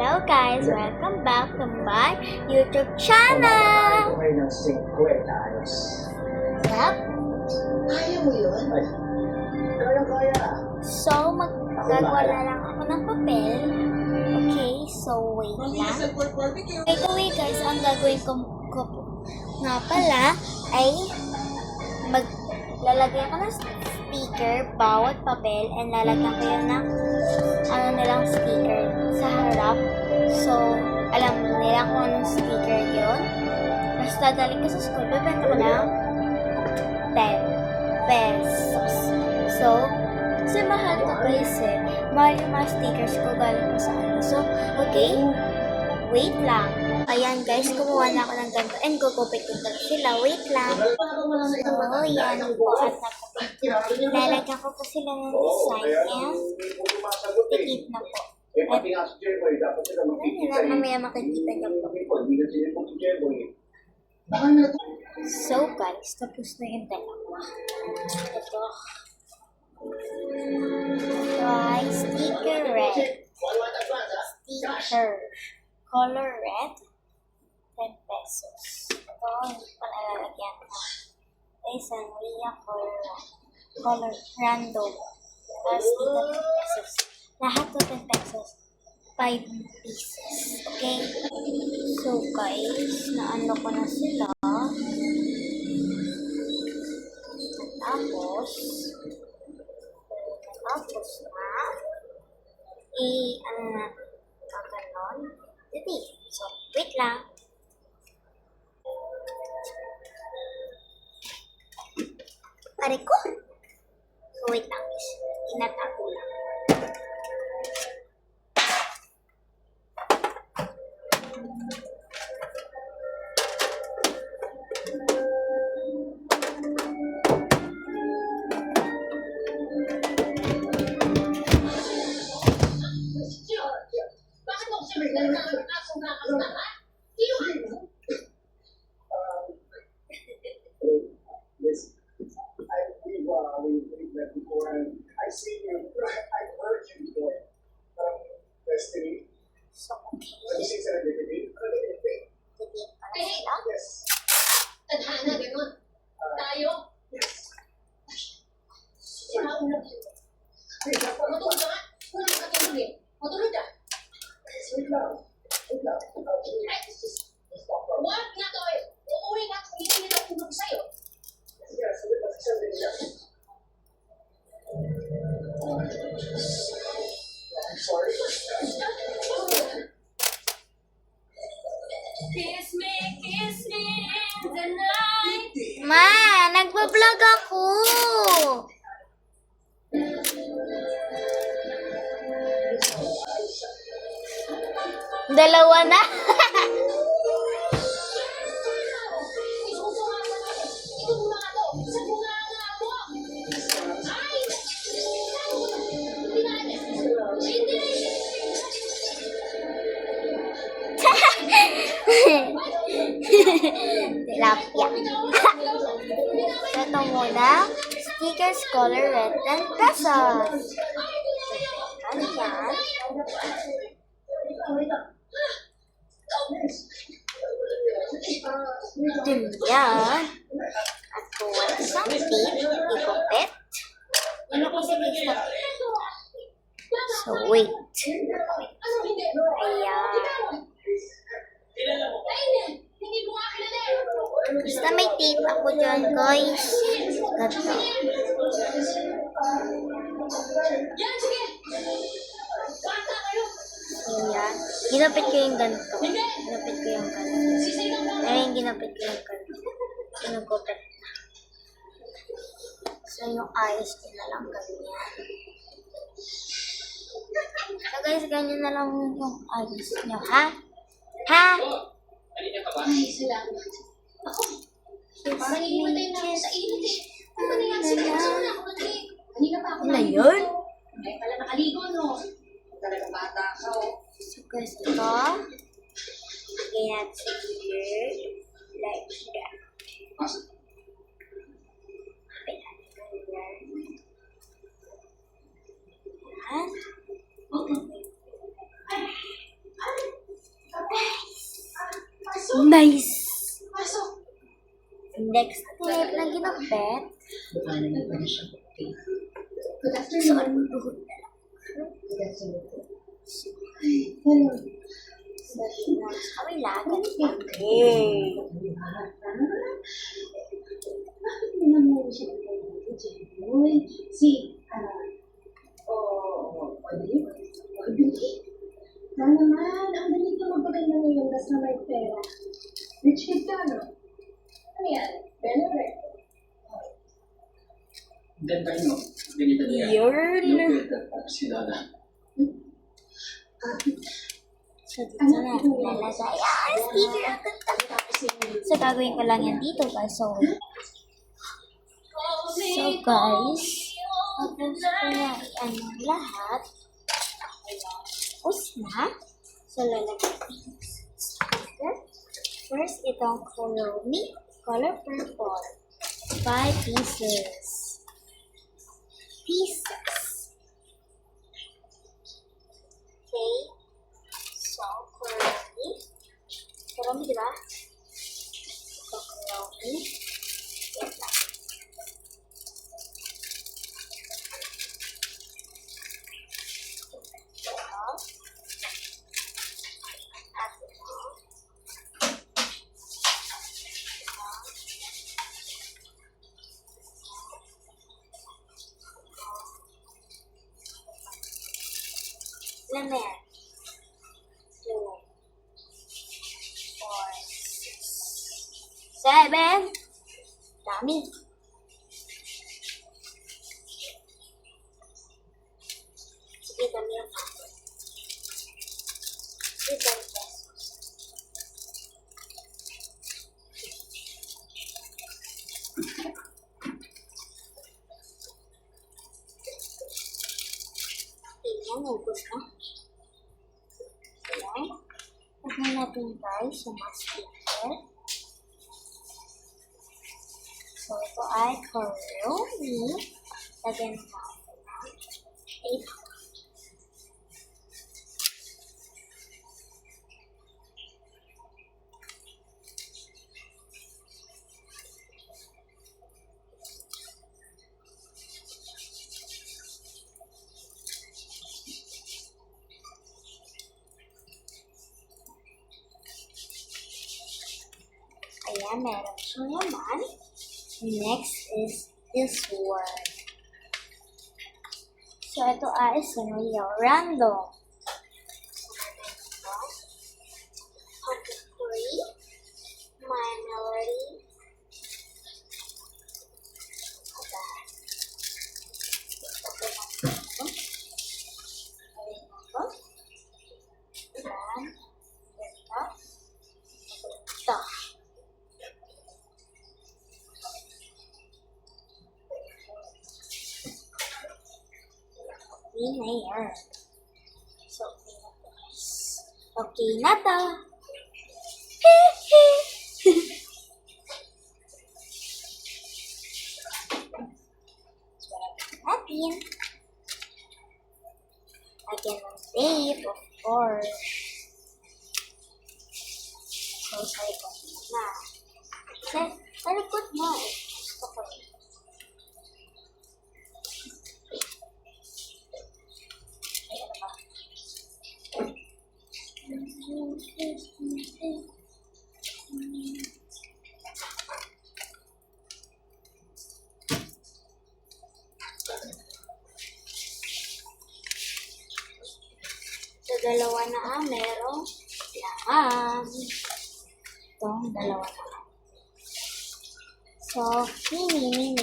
Hello guys! Welcome back to my YouTube channel! Kumain ng 50 ayos. Yep. Kaya mo yun? Ay, kaya. So, magagawa na lang ako ng papel. Okay, so wait lang. By the way guys, ang gagawin ko nga pala ay maglalagay ako ng sticker bawat papel and lalagyan ko yun ng nilang sticker sa harap. So, alam nila kung anong sticker yun. Tapos dadaling ko sa school, bibenta ko ng 10 pesos. So, kasi mahal to guys eh. Mahal yung mga stickers ko galing ko sa ano. So, okay. Wait lang. Ayan guys, kumuha na ako ng ganito and gugupit ko sila. Wait lang. So, yan po. At lalagyan ko po sila ng design and tikit na po. At mamaya makikita niyo po. So guys, tapos na yung dalawa. Ito. Ito ay sticker red. Sticker. Color red. 10 pesos. Ito, hindi pa nalalagyan ko. Isang Ria color random. Tapos dito 10 pesos. Lahat to 10 pesos. 5 pieces. Okay? So guys, naano ko na sila. Tapos na, ano na, kakanon. Dito. So, wait lang. Pare ko. So, wait lang. Tinatago lang. I see you. I've heard you before. Destiny. So, okay. What do you say, serendipity? Dito pala sila. Yes. Tadhana, ganun. Tayo. Yes. Sinauna kayo. Matulog ka nga. Walang katulog eh. Matulog ka. Wait lang. What nga to eh. Uuwi nga kung hindi nila tulog sa'yo. Yes, I'm sorry. Kiss me in the night. Ma, nagbablog ako. Dalawa na. Ito muna nga to. Sa bunga nga mo. Ay! Hindi na hindi. Tilapia. Ito muna. Stickers color red 10 pesos. Ganyan. Ganyan. At kuha isang tip. Ikopet. Ano kasi gusto? So, wait. Ayan. Hindi mo nga kilala. Basta may tape ako dyan, guys. Ganito. Yan, sige. Bata kayo. Ayan. Ginapit ko yung ganito. Hindi. Ginapit ko yung ganito. Sisigaw ka. Ayun, ginapit ko yung ganito. Sinugupit na. So, yung ayos ko na lang ganyan. So, guys, ganyan na lang yung ayos nyo, ha? Ha? Ay, salamat. Ako, parang iimatay na ako sa init eh. Ano na yan? Sige, gusto na ako madali. Kanina pa ako Ano yun? Ay, pala nakaligo, no? Talagang bata ka, oh. So, guys, ito. Ganyan sa here. Like that. Ayan. Ganyan. Yan. Nice! Pasok. Next clip na ginupit. Good afternoon. So, ano buhok na lang. Good afternoon. Hello. So, kami lagat. Okay. Bakit mo naman siya nagkakalit dyan? Uy, Audrey? Audrey? Sana naman, ang dali ka magpaganda ngayon basta may pera. Rich kid ka, no? Ano yan? Benefit? Ganda nyo. Ganito niya. Yun. Located at si Lala. So, dito na lalagay. Ah, sticker ang ganda. So, gagawin ko lang yan dito guys. So guys, tapos ko na i-ano lahat. Tapos na. So, lalagay ko yung sticker. First, itong color me, color purple. 5 pieces. Okay. So, color me. Color me, diba? So, color me. Wait lang. Ilan na yan? 2, 4, 6, 7. Dami. Sige, dami yung ako. Sige, dami pesos. Ayan, ubos na. Ayan. Tignan natin guys yung mga sticker. So, ito ay Kurumi. Lagyan natin ng 8. Ayan, meron siyang laman. Next is this word. So, ito ay scenario random. Hungry, my melody. Okay na yan. So, okay na to guys. Okay na to. So, natin. Lagyan ng tape, of course. So, sa likod na. Sa likod na. Gusto ko eh. So, dalawa na merong laman. Itong dalawa na. So, sino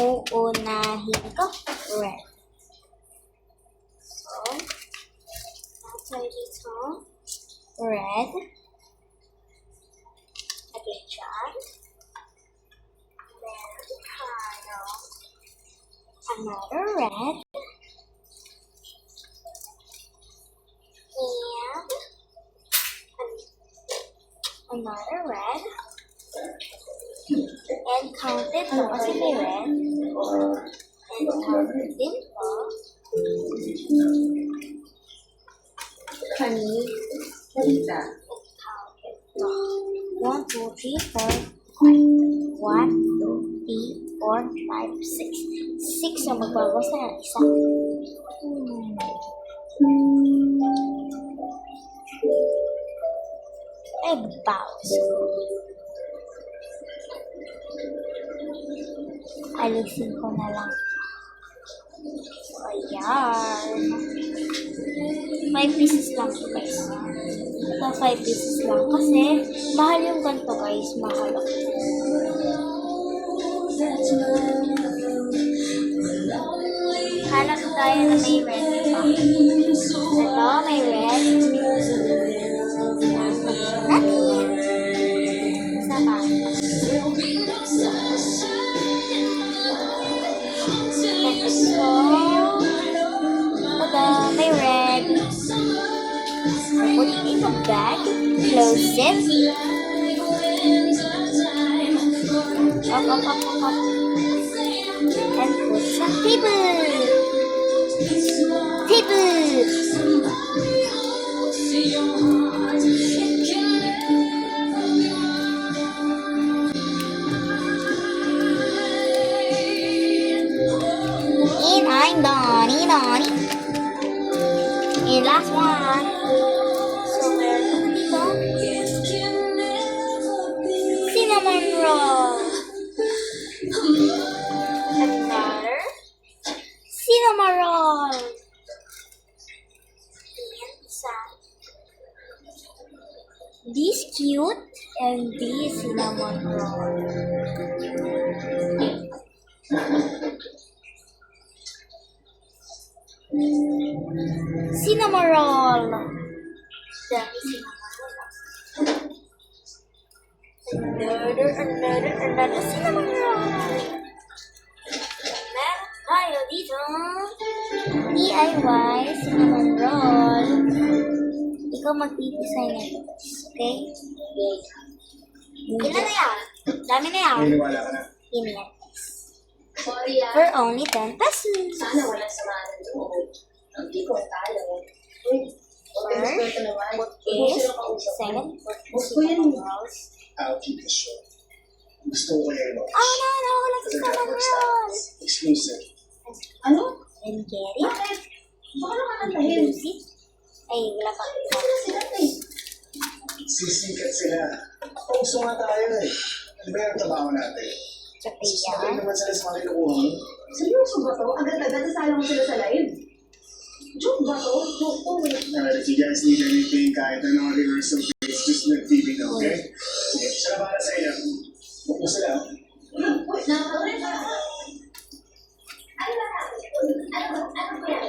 uunahin ko? Red. So, after dito, red. Lagay dyan. Then, another red. And another red. And counted po kasi may red. And counted din po. Honey, salita. to. 1, 2, 3, 4, 5. 1, 2, 3, 4, 5, 6. 6 ang magbabawas na ng isa. Ay, bawas ko. Alisin ko na lang. So, ayan. 5 pieces lang to, guys. Ito, 5 pieces lang. Kasi, mahal yung ganito, guys. Mahal ako. Hanap tayo na may red pa. Ito, may red. Natin. Isa pa. So, tada, may red. Put it in the bag. Close it. Up. And put some table. And I'm Donnie. And last one. So, meron dito. Cinnamon roll. Another cinnamon roll. And some. This cute and this cinnamon roll. Cinnamon roll. Dami cinnamon roll. Another cinnamon roll. Meron tayo dito. DIY cinnamon roll. Ikaw mag-design nito. Okay? Ilan na yan? Dami na yan. Naniniwala ka na. Ini yan. Sorry For only 10 pesos. Sana walang samahan ng loob. Ang tiko tayo. Uy, okay, gusto ko naman. Is second Gusto yan. rolls. I'll keep it short. Gusto ko kayo mo. Oh no, wala sa cinnamon rolls. Exclusive. Ano? And get it. Bakit? Baka nakakantahin. Use it. Ay, wala pa. Sino sila eh? Sisikat sila. Gusto nga tayo eh. Ano ba yung trabaho natin? Tsaka Sasabay yan. naman sila sa mga kinukuha mo. Seryoso ba to? Agad-agad nasala mo sila sa live? Joke ba to? Joke to eh. Alright, if you guys need anything, kahit ano rehearsal days, just let TV know, okay? Sige, siya na para sa inyo. Huwag mo sila. Uy, nakakaulit ba? Ano ba natin? Ano ba yan?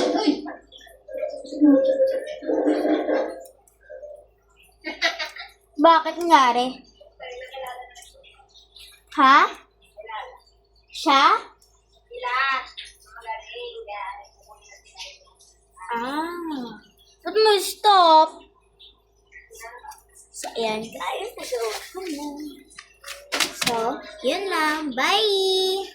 Uy! Bakit nangyari? Ha? Siya? Ah. Ba't mo stop? So, ayan guys. So, yun lang. Bye!